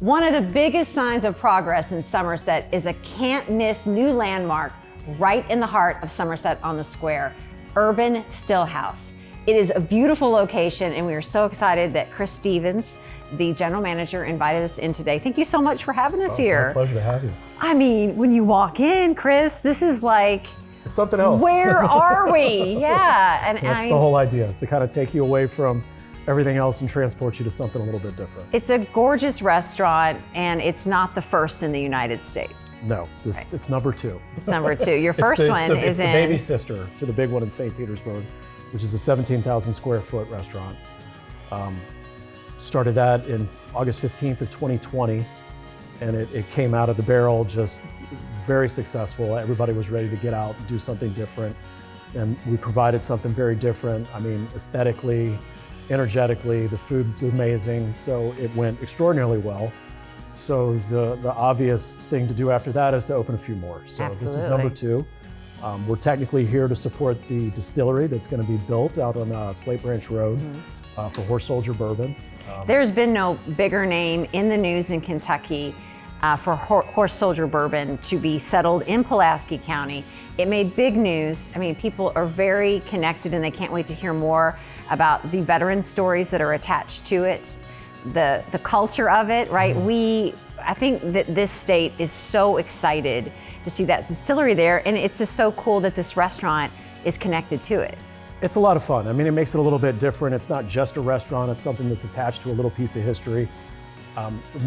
One of the biggest signs of progress in Somerset is a can't-miss new landmark right in the heart of Somerset on the Square, Urban Stillhouse. It is a beautiful location, and we are so excited that Chris Stevens, the general manager, invited us in today. Thank you so much for having us here. It's my pleasure to have you. I mean, when you walk in, Chris, this is like, it's something else. Where are we? Yeah. And that's the whole idea, is to kind of take you away from everything else and transport you to something a little bit different. It's a gorgeous restaurant, and it's not the first in the United States. No, it's number 2. It's number 2. Your first one is the baby sister to the big one in St. Petersburgh, which is a 17,000 square foot restaurant. Started that in August 15th of 2020, and it came out of the barrel just very successful. Everybody was ready to get out and do something different, and we provided something very different. I mean, aesthetically, energetically, the food's amazing, so it went extraordinarily well. So the obvious thing to do after that is to open a few more. So Absolutely. This is number 2. We're technically here to support the distillery that's going to be built out on Slate Branch Road for Horse Soldier Bourbon. There's been no bigger name in the news in Kentucky for Horse Soldier Bourbon to be settled in Pulaski County. It made big news. I mean, people are very connected, and they can't wait to hear more about the veteran stories that are attached to it, the culture of it, right? I think that this state is so excited to see that distillery there, and it's just so cool that this restaurant is connected to it. It's a lot of fun. I mean, it makes it a little bit different. It's not just a restaurant, it's something that's attached to a little piece of history.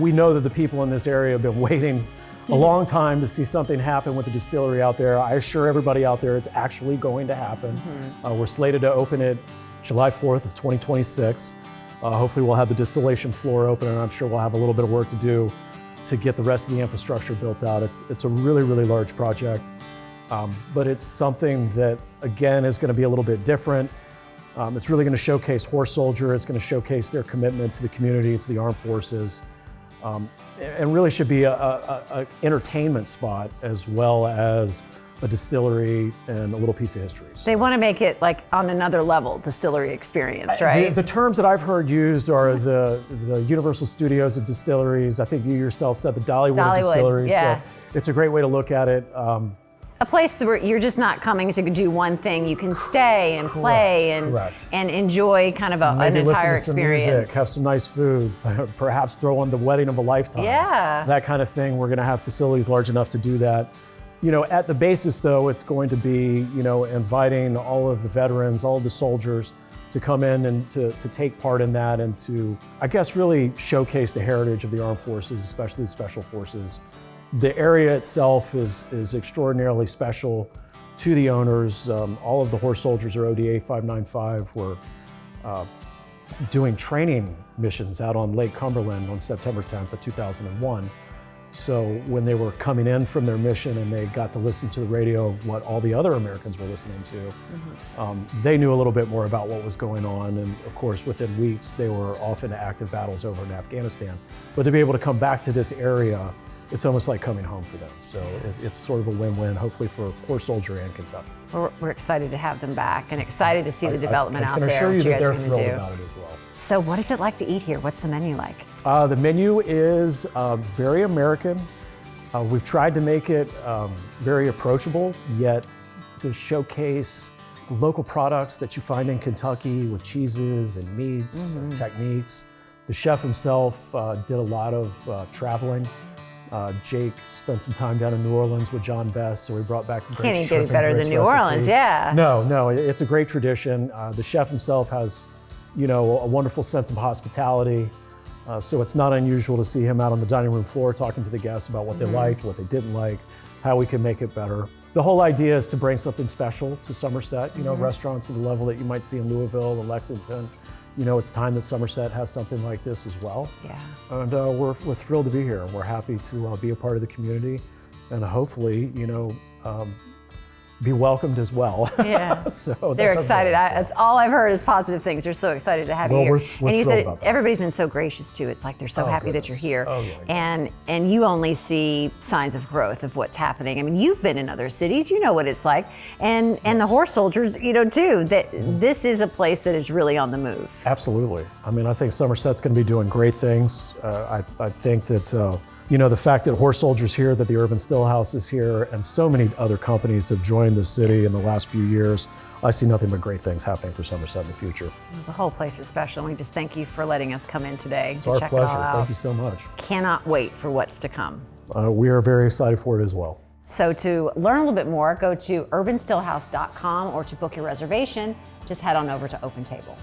We know that the people in this area have been waiting a long time to see something happen with the distillery out there. I assure everybody out there it's actually going to happen. We're slated to open it July 4th of 2026. Hopefully we'll have the distillation floor open, and I'm sure we'll have a little bit of work to do to get the rest of the infrastructure built out. It's a really, really large project, but it's something that, again, is gonna be a little bit different. It's really gonna showcase Horse Soldier. It's gonna showcase their commitment to the community, to the armed forces, and really should be a entertainment spot as well as a distillery and a little piece of history. They want to make it like on another level, distillery experience, right? The terms that I've heard used are the Universal Studios of distilleries. I think you yourself said the Dollywood of distilleries. Yeah. So it's a great way to look at it. A place where you're just not coming to do one thing. You can stay and play and enjoy kind of an entire listen to experience. Some music, have some nice food, perhaps throw on the wedding of a lifetime. Yeah. That kind of thing. We're going to have facilities large enough to do that. You know, at the basis though, it's going to be, you know, inviting all of the veterans, all of the soldiers to come in and to take part in that, and to, I guess, really showcase the heritage of the armed forces, especially the special forces. The area itself is extraordinarily special to the owners. All of the Horse Soldiers are ODA 595. We're doing training missions out on Lake Cumberland on September 10th of 2001. So when they were coming in from their mission and they got to listen to the radio of what all the other Americans were listening to, they knew a little bit more about what was going on. And of course, within weeks, they were off into active battles over in Afghanistan. But to be able to come back to this area, it's almost like coming home for them. So it's sort of a win-win, hopefully for Horse Soldier and Kentucky. We're excited to have them back and excited to see the development out there. I can assure you that they're thrilled about it as well. So what is it like to eat here? What's the menu like? The menu is very American. We've tried to make it very approachable, yet to showcase local products that you find in Kentucky with cheeses and meats and techniques. The chef himself did a lot of traveling. Jake spent some time down in New Orleans with John Best, so we brought back a great Can't even get better than New Orleans, yeah. No, it's a great tradition. The chef himself has, you know, a wonderful sense of hospitality. So it's not unusual to see him out on the dining room floor talking to the guests about what they liked, what they didn't like, how we can make it better. The whole idea is to bring something special to Somerset, you know, restaurants at the level that you might see in Louisville and Lexington. You know, it's time that Somerset has something like this as well. Yeah. And we're thrilled to be here. We're happy to be a part of the community, and hopefully, you know, be welcomed as well. Yeah. So they're that's excited. our goal, so. It's all I've heard is positive things. They're so excited to have you here. We're and you thrilled said about that. everybody's been so gracious too. It's like they're so happy that you're Goodness. here. Oh, yeah. And you only see signs of growth of what's happening. I mean, you've been in other cities. You know what it's like. And the horse soldiers, too, that this is a place that is really on the move. Absolutely. I mean, I think Somerset's going to be doing great things. I think that, the fact that Horse Soldiers here, that the Urban Stillhouse is here, and so many other companies have joined the city in the last few years, I see nothing but great things happening for Somerset in the future. The whole place is special. We just thank you for letting us come in today. It's our pleasure. Thank you so much. Cannot wait for what's to come. We are very excited for it as well. So to learn a little bit more, go to urbanstillhouse.com, or to book your reservation, just head on over to Open Table.